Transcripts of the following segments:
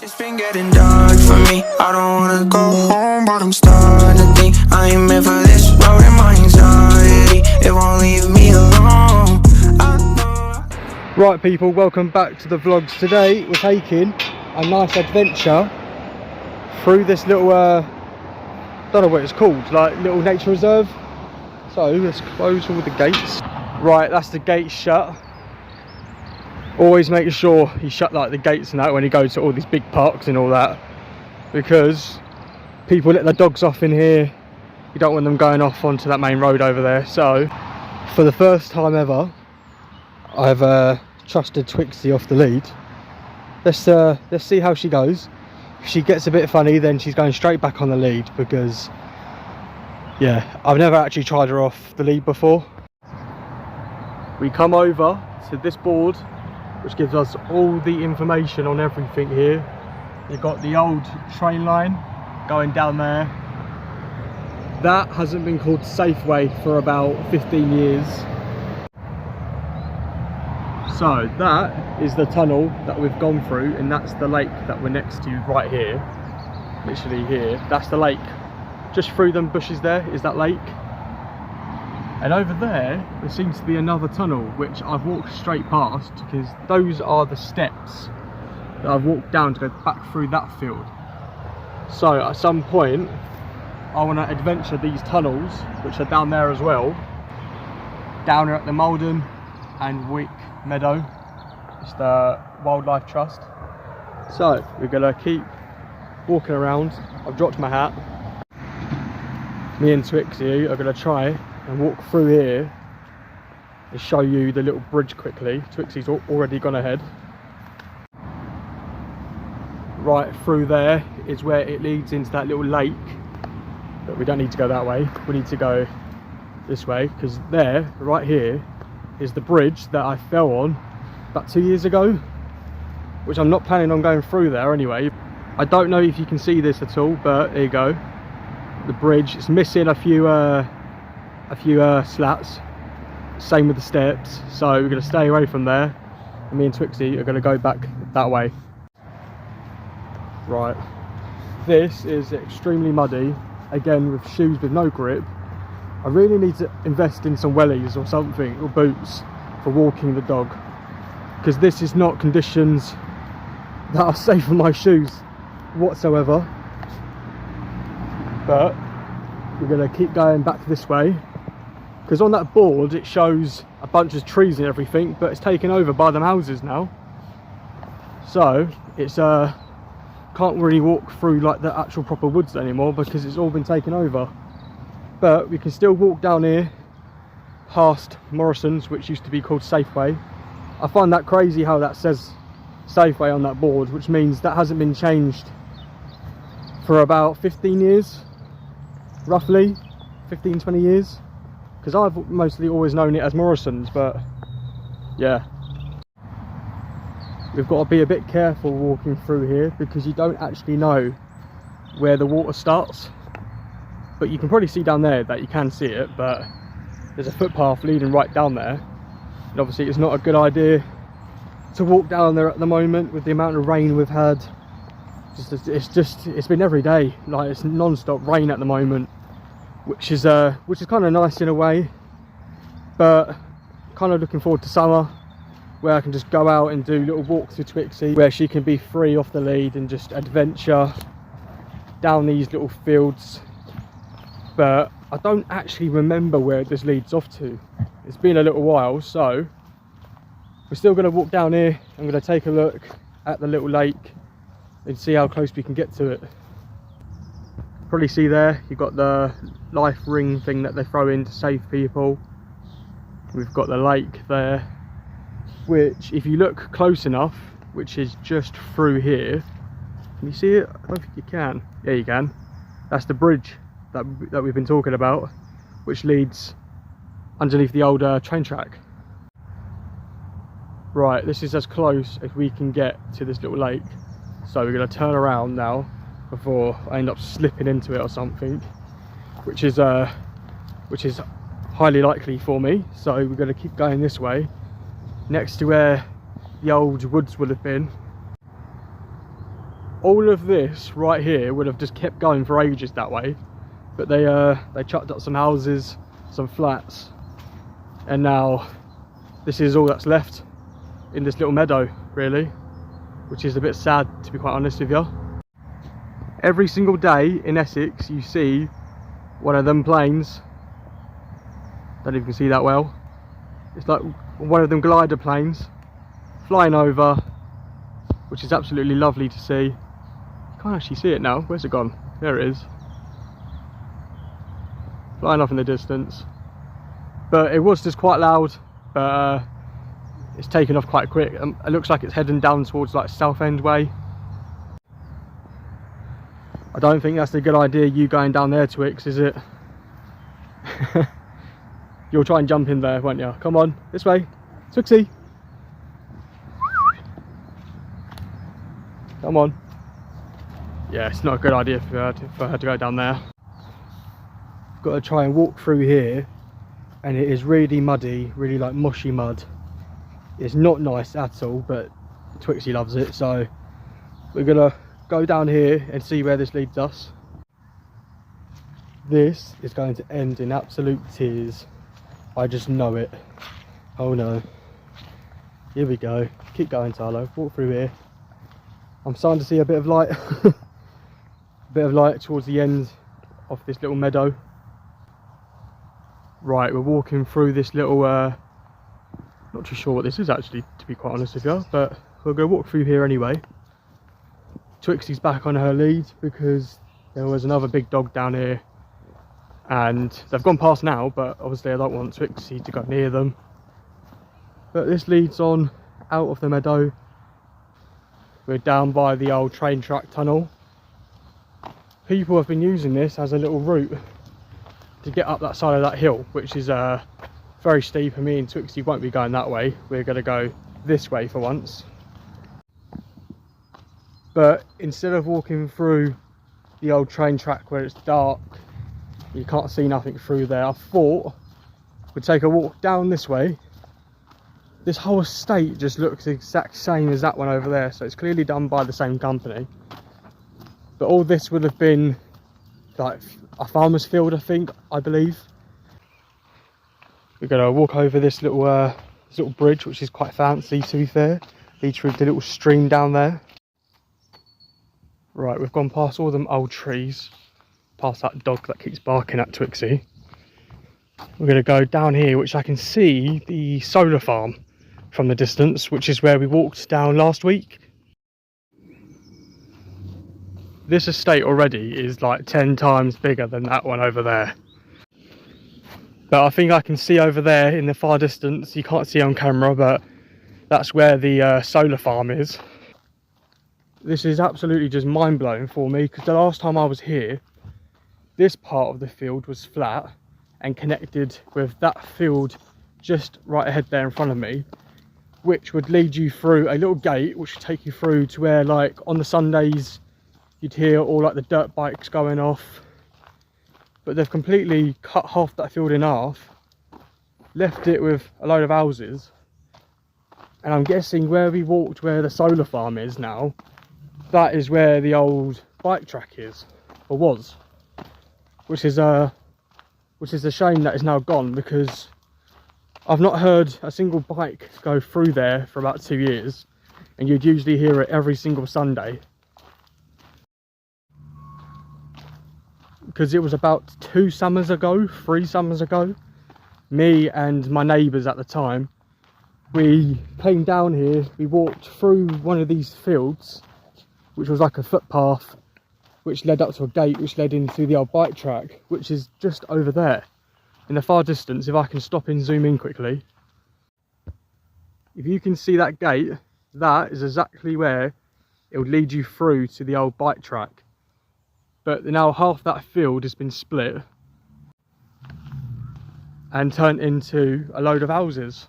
It's been getting dark for me. I don't wanna go home, but I'm starting to think I ain't meant for this road, and my anxiety, it won't leave me alone. Right people, welcome back to the vlogs. Today we're taking a nice adventure through this little don't know what it's called, like little nature reserve. So let's close all the gates. Right, that's the gate shut. Always make sure you shut like the gates and that when you go to all these big parks and all that, because people let their dogs off in here. You don't want them going off onto that main road over there. So for the first time ever, I've trusted Twixie off the lead. Let's see how she goes. If she gets a bit funny, then she's going straight back on the lead, because yeah, I've never actually tried her off the lead before. We come over to this board which gives us all the information on everything here. You've got the old train line going down there. That hasn't been called Safeway for about 15 years. So that is the tunnel that we've gone through, and that's the lake that we're next to right here. Literally here, that's the lake. Just through them bushes there is that lake. And over there seems to be another tunnel which I've walked straight past, because those are the steps that I've walked down to go back through that field. So at some point I want to adventure these tunnels, which are down there as well, down at the Malden and Wick Meadow. It's the Wildlife Trust. So we're gonna keep walking around. I've dropped my hat. Me and Twixie are gonna try and walk through here and show you the little bridge quickly. Twixie's already gone ahead. Right through there is where it leads into that little lake, but we don't need to go that way. We need to go this way, because there, right here, is the bridge that I fell on about 2 years ago, which I'm not planning on going through there anyway. I don't know if you can see this at all, but there you go. The bridge, it's missing a few slats. Same with the steps, so we're going to stay away from there, and me and Twixie are going to go back that way. Right, this is extremely muddy, again with shoes with no grip. I really need to invest in some wellies or something, or boots, for walking the dog, because this is not conditions that are safe for my shoes whatsoever. But we're going to keep going back this way, because on that board it shows a bunch of trees and everything, but it's taken over by them houses now, so it's can't really walk through like the actual proper woods anymore, because it's all been taken over. But we can still walk down here past Morrison's, which used to be called Safeway. I find that crazy how that says Safeway on that board, which means that hasn't been changed for about 15 years, roughly 15-20 years, because I've mostly always known it as Morrison's. But yeah, we've got to be a bit careful walking through here, because you don't actually know where the water starts. But you can probably see down there that you can see it, but there's a footpath leading right down there, and obviously it's not a good idea to walk down there at the moment with the amount of rain we've had. It's been every day, like it's non-stop rain at the moment, which is kind of nice in a way, but kind of looking forward to summer, where I can just go out and do little walks with Twixie, where she can be free off the lead and just adventure down these little fields. But I don't actually remember where this leads off to. It's been a little while, so we're still going to walk down here. I'm going to take a look at the little lake and see how close we can get to it. Probably see there, you've got the life ring thing that they throw in to save people. We've got the lake there, which if you look close enough, which is just through here, can you see it? I don't think you can. Yeah, you can. That's the bridge that we've been talking about, which leads underneath the old train track. Right, this is as close as we can get to this little lake, so we're going to turn around now before I end up slipping into it or something, which is highly likely for me. So we're going to keep going this way, next to where the old woods would have been. all of this right here would have just kept going for ages that way, but they chucked up some houses, some flats, and now this is all that's left in this little meadow, really, which is a bit sad, to be quite honest with you. Every single day in Essex you see one of them planes, don't even see that well, it's like one of them glider planes flying over, which is absolutely lovely to see. You can't actually see it now. Where's it gone? There it is, flying off in the distance. But it was just quite loud, but it's taken off quite quick. It looks like it's heading down towards like Southend way. I don't think that's a good idea, you going down there, Twix, is it? You'll try and jump in there, won't you? Come on, this way, Twixie. Come on. Yeah, it's not a good idea for her to go down there. Got to try and walk through here, and it is really muddy, really like mushy mud. It's not nice at all, but Twixie loves it, so we're gonna go down here and see where this leads us. This is going to end in absolute tears. I just know it. Oh no. Here we go. Keep going, Tylo. Walk through here. I'm starting to see a bit of light. A bit of light towards the end of this little meadow. Right, we're walking through this little not too sure what this is actually, to be quite honest with you, but we'll go walk through here anyway. Twixie's back on her lead because there was another big dog down here, and they've gone past now, but obviously I don't want Twixie to go near them. But this leads on out of the meadow. We're down by the old train track tunnel. People have been using this as a little route to get up that side of that hill, which is very steep, and me and Twixie won't be going that way. We're going to go this way for once. But instead of walking through the old train track where it's dark, you can't see nothing through there, I thought we'd take a walk down this way. This whole estate just looks the exact same as that one over there, so it's clearly done by the same company. But all this would have been like a farmer's field, I believe. We're gonna walk over this little bridge, which is quite fancy, to be fair. Leads through the little stream down there. Right, we've gone past all them old trees, past that dog that keeps barking at Twixie. We're gonna go down here, which I can see the solar farm from the distance, which is where we walked down last week. This estate already is like 10 times bigger than that one over there. But I think I can see over there in the far distance, you can't see on camera, but that's where the solar farm is. This is absolutely just mind-blowing for me, because the last time I was here, this part of the field was flat and connected with that field just right ahead there in front of me, which would lead you through a little gate which would take you through to where, like, on the Sundays you'd hear all like the dirt bikes going off. But they've completely cut half that field in half, left it with a load of houses, and I'm guessing where we walked, where the solar farm is now, that is where the old bike track is, or was, which is a shame that is now gone, because I've not heard a single bike go through there for about 2 years, and you'd usually hear it every single Sunday. Because it was about 3 summers ago, me and my neighbours at the time, we came down here, we walked through one of these fields, which was like a footpath, which led up to a gate, which led into the old bike track, which is just over there in the far distance. If I can stop and zoom in quickly, if you can see that gate, that is exactly where it would lead you through to the old bike track. But now half that field has been split and turned into a load of houses,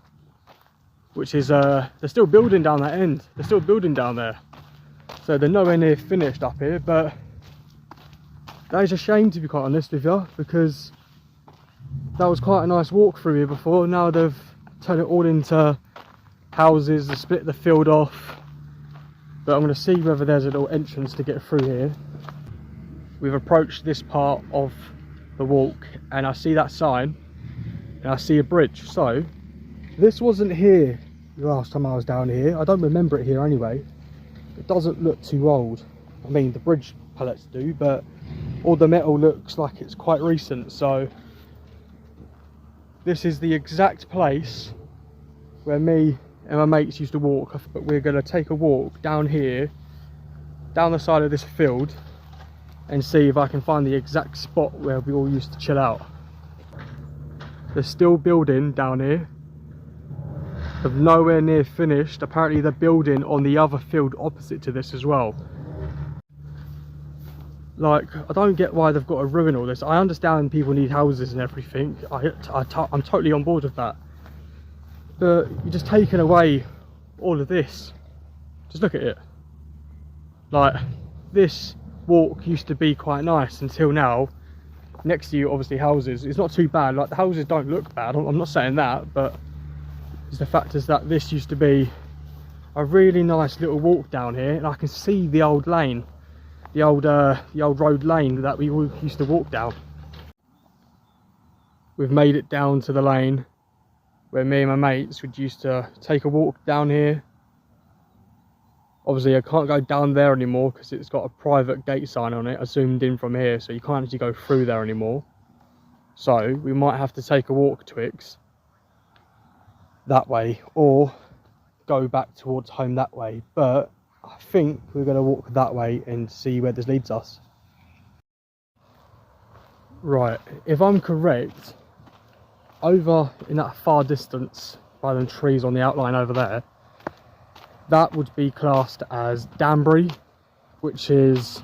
which is they're still building down that end, they're still building down there, so they're nowhere near finished up here. But that is a shame, to be quite honest with you, because that was quite a nice walk through here before. Now they've turned it all into houses, they split the field off, But I'm going to see whether there's a little entrance to get through here. We've approached this part of the walk and I see that sign and I see a bridge. So this wasn't here the last time I was down here. I don't remember it here anyway. It doesn't look too old. I mean, the bridge pallets do, but all the metal looks like it's quite recent. So this is the exact place where me and my mates used to walk, but we're going to take a walk down here, down the side of this field, and see if I can find the exact spot where we all used to chill out. They're still building down here. They're nowhere near finished. Apparently they're building on the other field opposite to this as well. Like, I don't get why they've got to ruin all this. I understand people need houses and everything. I'm totally on board with that. But you're just taking away all of this. Just look at it. Like, this walk used to be quite nice until now. Next to you, obviously, houses. It's not too bad. Like, the houses don't look bad. I'm not saying that, but the fact is that this used to be a really nice little walk down here, and I can see the old lane, the old road lane that we all used to walk down. We've made it down to the lane where me and my mates would used to take a walk down here. Obviously I can't go down there anymore because it's got a private gate sign on it. I zoomed in from here, so you can't actually go through there anymore. So we might have to take a walk, Twix, that way, or go back towards home that way. But I think we're going to walk that way and see where this leads us. Right, if I'm correct, over in that far distance by them trees on the outline over there, that would be classed as Danbury, which is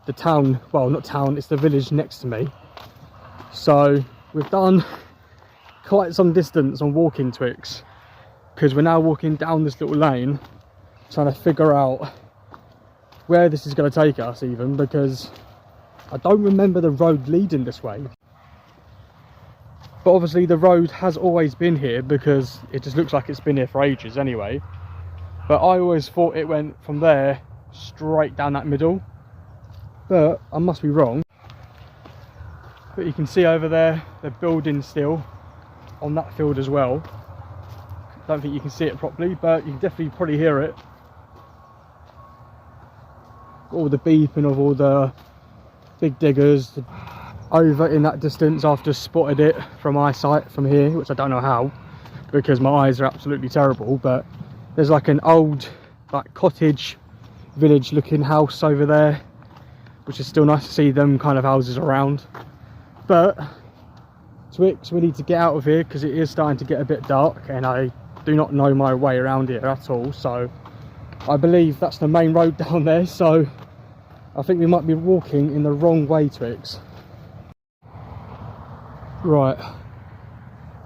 the town, well, not town, it's the village next to me. So we've done quite some distance on walking, Twix, because we're now walking down this little lane trying to figure out where this is going to take us, even because I don't remember the road leading this way. But obviously the road has always been here because it just looks like it's been here for ages anyway. But I always thought it went from there straight down that middle, but I must be wrong. But you can see over there they're building still on that field as well. Don't think you can see it properly, but you can definitely probably hear it. All the beeping of all the big diggers. Over in that distance, I've just spotted it from eyesight from here, which I don't know how, because my eyes are absolutely terrible. But there's like an old, like, cottage village looking house over there, which is still nice to see them kind of houses around. But Twix, we need to get out of here because it is starting to get a bit dark and I do not know my way around here at all. So I believe that's the main road down there, so I think we might be walking in the wrong way, Twix. Right,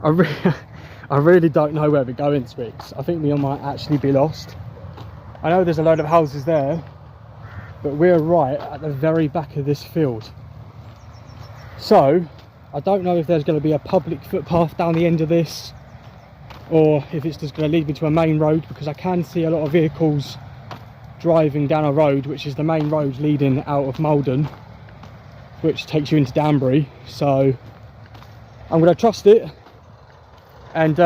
I really don't know where we're going, Twix. I think we might actually be lost. I know there's a load of houses there, but we're right at the very back of this field. So I don't know if there's going to be a public footpath down the end of this, or if it's just going to lead me to a main road, because I can see a lot of vehicles driving down a road which is the main road leading out of Malden, which takes you into Danbury. So I'm going to trust it and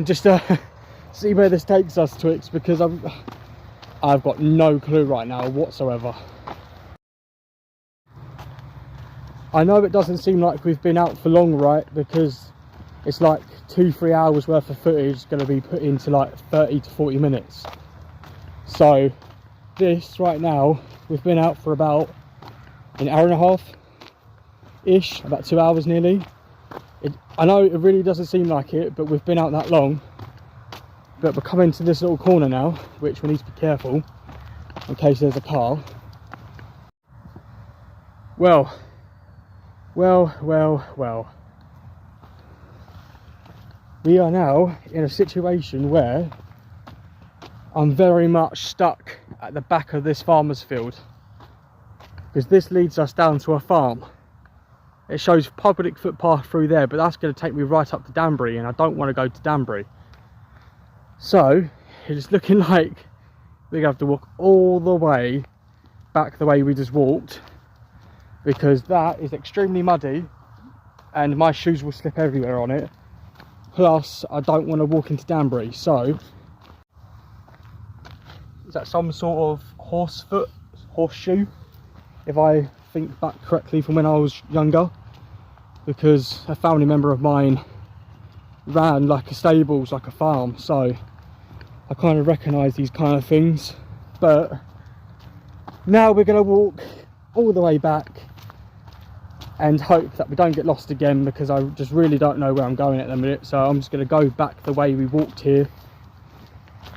just see where this takes us, Twix, because I've got no clue right now whatsoever. I know it doesn't seem like we've been out for long, right, because it's like 2-3 hours worth of footage going to be put into like 30 to 40 minutes. So this right now, we've been out for about an hour and a half ish, about 2 hours nearly. I know it really doesn't seem like it, but we've been out that long. But we're coming to this little corner now, which we need to be careful in case there's a car. Well. We are now in a situation where I'm very much stuck at the back of this farmer's field, because this leads us down to a farm. It shows public footpath through there, but that's going to take me right up to Danbury, and I don't want to go to Danbury. So it's looking like we're gonna have to walk all the way back the way we just walked, because that is extremely muddy and my shoes will slip everywhere on it. Plus I don't want to walk into Danbury. So is that some sort of horseshoe, if I think back correctly from when I was younger, because a family member of mine ran like a stables, like a farm, so I kind of recognise these kind of things. But now we're going to walk all the way back and hope that we don't get lost again, because I just really don't know where I'm going at the minute. So I'm just going to go back the way we walked here,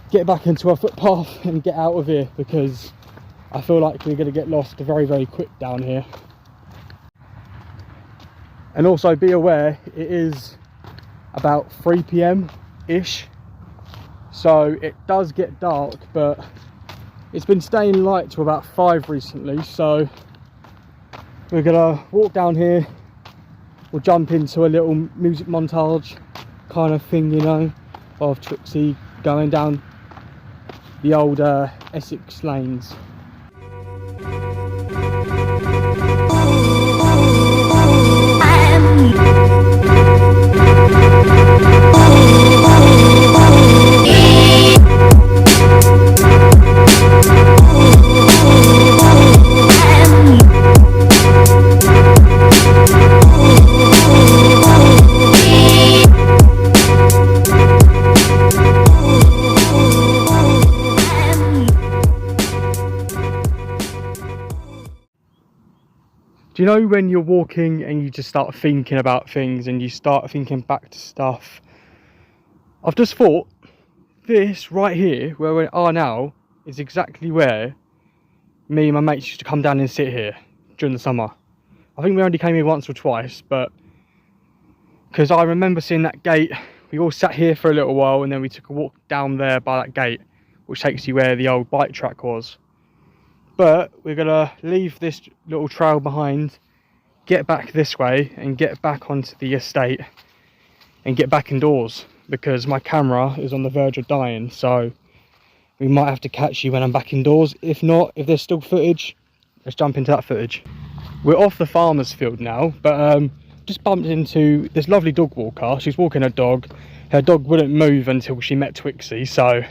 get back into our footpath and get out of here, because I feel like we're going to get lost very, very quick down here. And also be aware, it is about 3 PM ish, so it does get dark, but it's been staying light to about 5 recently. So we're gonna walk down here, we'll jump into a little music montage kind of thing, you know, of Twixie going down the old Essex lanes. Do you know when you're walking and you just start thinking about things and you start thinking back to stuff? I've just thought, this right here, where we are now, is exactly where me and my mates used to come down and sit here during the summer. I think we only came here once or twice, but because I remember seeing that gate, we all sat here for a little while and then we took a walk down there by that gate, which takes you where the old bike track was. But we're gonna leave this little trail behind, get back this way and get back onto the estate and get back indoors, because my camera is on the verge of dying. So we might have to catch you when I'm back indoors. If not, if there's still footage, let's jump into that footage. We're off the farmer's field now, but just bumped into this lovely dog walker. She's walking her dog. Her dog wouldn't move until she met Twixie, so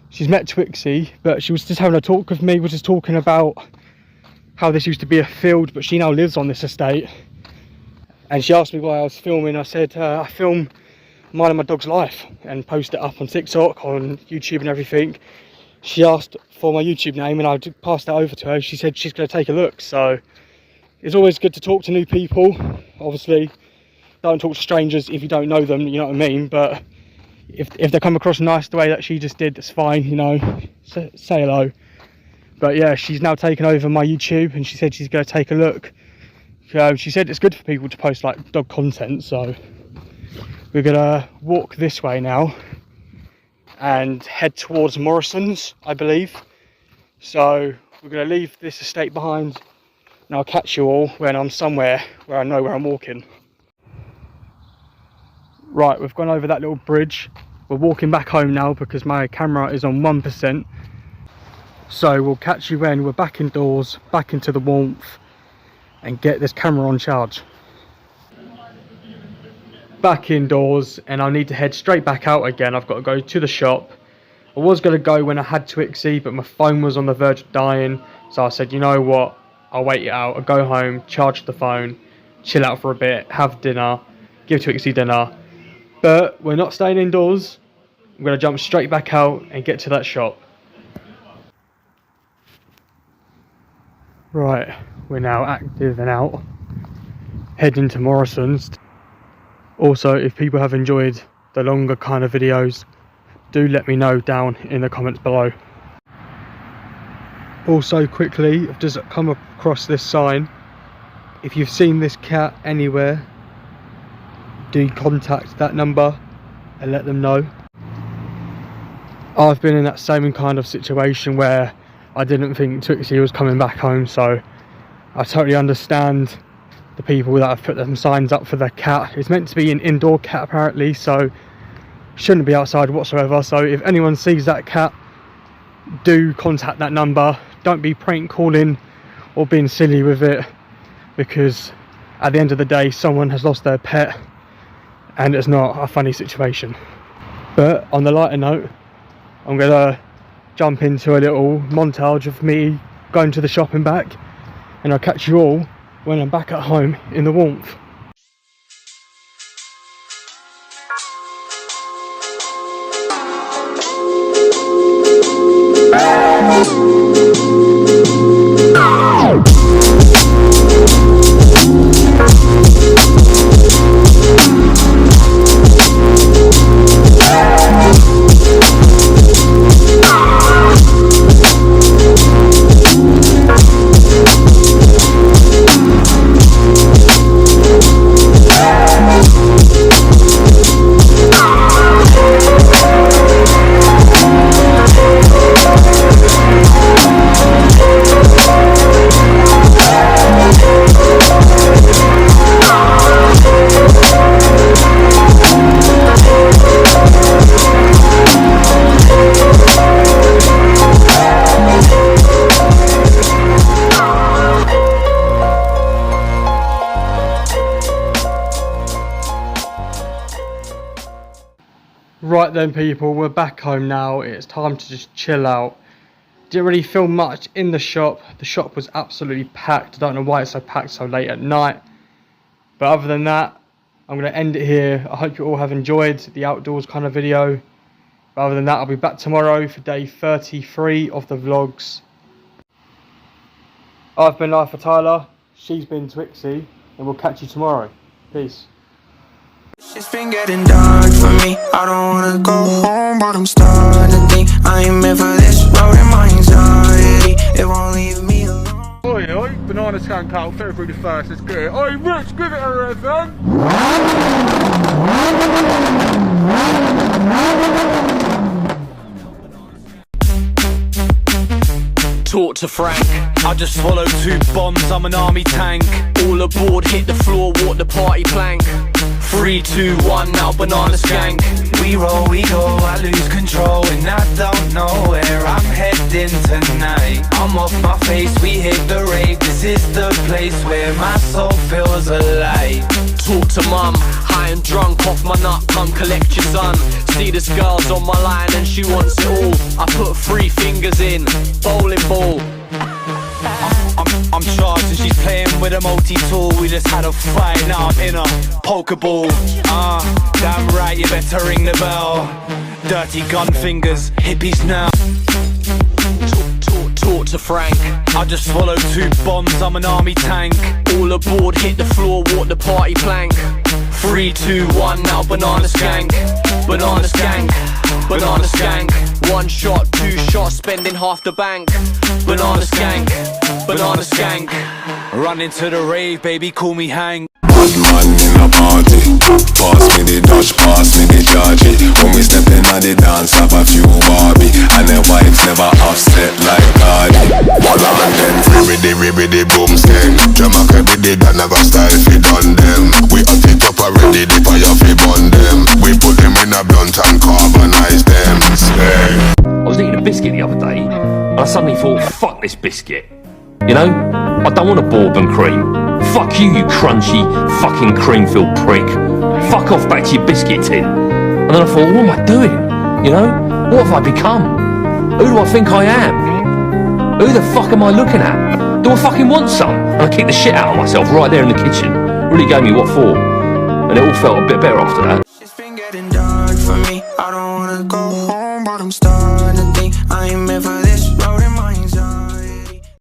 she's met Twixie, but she was just having a talk with me, was just talking about how this used to be a field, but she now lives on this estate. And she asked me why I was filming. I said, I film mine and my dog's life and post it up on TikTok, on YouTube and everything. She asked for my YouTube name and I passed that over to her. She said she's going to take a look. So it's always good to talk to new people. Obviously, don't talk to strangers if you don't know them, you know what I mean? But if they come across nice the way that she just did, that's fine, you know, say hello. But yeah, she's now taken over my YouTube and she said she's going to take a look. She said it's good for people to post like dog content, so we're going to walk this way now and head towards Morrison's, I believe. So we're going to leave this estate behind and I'll catch you all when I'm somewhere where I know where I'm walking. Right, we've gone over that little bridge. We're walking back home now because my camera is on 1%. So we'll catch you when we're back indoors, back into the warmth, and get this camera on charge. Back indoors, and I'll need to head straight back out again. I've got to go to the shop. I was going to go when I had Twixie, but my phone was on the verge of dying. So I said, you know what, I'll wait it out. I'll go home, charge the phone, chill out for a bit, have dinner, give Twixie dinner. But we're not staying indoors. I'm going to jump straight back out and get to that shop. Right, we're now active and out, heading to Morrison's. Also, if people have enjoyed the longer kind of videos, do let me know down in the comments below. Also quickly, I've just come across this sign. If you've seen this cat anywhere, do contact that number and let them know. I've been in that same kind of situation where I didn't think Twixie was coming back home, so I totally understand the people that have put them signs up for their cat. It's meant to be an indoor cat apparently, so shouldn't be outside whatsoever. So if anyone sees that cat, do contact that number. Don't be prank calling or being silly with it, because at the end of the day someone has lost their pet and it's not a funny situation. But on the lighter note, I'm gonna jump into a little montage of me going to the shop and back, and I'll catch you all when I'm back at home in the warmth. Right then people, we're back home now. It's time to just chill out. Didn't really film much in the shop. The shop was absolutely packed. I don't know why it's so packed so late at night. But other than that, I'm going to end it here. I hope you all have enjoyed the outdoors kind of video. But other than that, I'll be back tomorrow for day 33 of the vlogs. I've been Life for Tyler. She's been Twixie. And we'll catch you tomorrow. Peace. It's been getting dark for me. I don't wanna go home, but I'm starting to think I ain't meant for this road and my anxiety. It won't leave me alone. Oi, oi, banana skank out, February the 1st, it's good. Oi, Rich, give it a rhythm. Talk to Frank. I just swallowed 2 bombs, I'm an army tank. All aboard, hit the floor, walk the party plank. 3, 2, 1, now banana skank. We roll, we go, I lose control, and I don't know where I'm heading tonight. I'm off my face, we hit the rave. This is the place where my soul feels alive. Talk to mum, high and drunk off my nut, come collect your son. See this girl's on my line and she wants it all. I put 3 fingers in, bowling ball. I'm charged and she's playing with a multi-tool. We just had a fight, now I'm in a pokeball. Damn right, you better ring the bell. Dirty gun fingers, hippies now. Talk to Frank. I just swallowed 2 bombs, I'm an army tank. All aboard, hit the floor, walk the party plank. 3, 2, 1, now banana skank. Banana skank, banana skank. 1 shot, 2 shots, spending half the bank. Banana skank, banana skank. Run into the rave, baby, call me Hank. Bad man in a party. Pass me the Dutch, pass me the chargy. When we step in at the dance, have a few Barbie. And the wives never offset like Cardi. One on them, ribbidi boom skank. Jamaica with the Ganaga style, fi done them. We hot it up already, the fire fi burn them. We put them in a blunt and carbonize them. I was eating a biscuit the other day, and I suddenly thought, fuck this biscuit. You know, I don't want a bourbon cream. Fuck you, you crunchy fucking cream-filled prick. Fuck off back to your biscuit tin. And then I thought, what am I doing? You know, what have I become? Who do I think I am? Who the fuck am I looking at? Do I fucking want some? And I kicked the shit out of myself right there in the kitchen. Really gave me what for. And it all felt a bit better after that. It's been getting dark for me. I don't wanna go home, but I'm starting to think I ain't meant for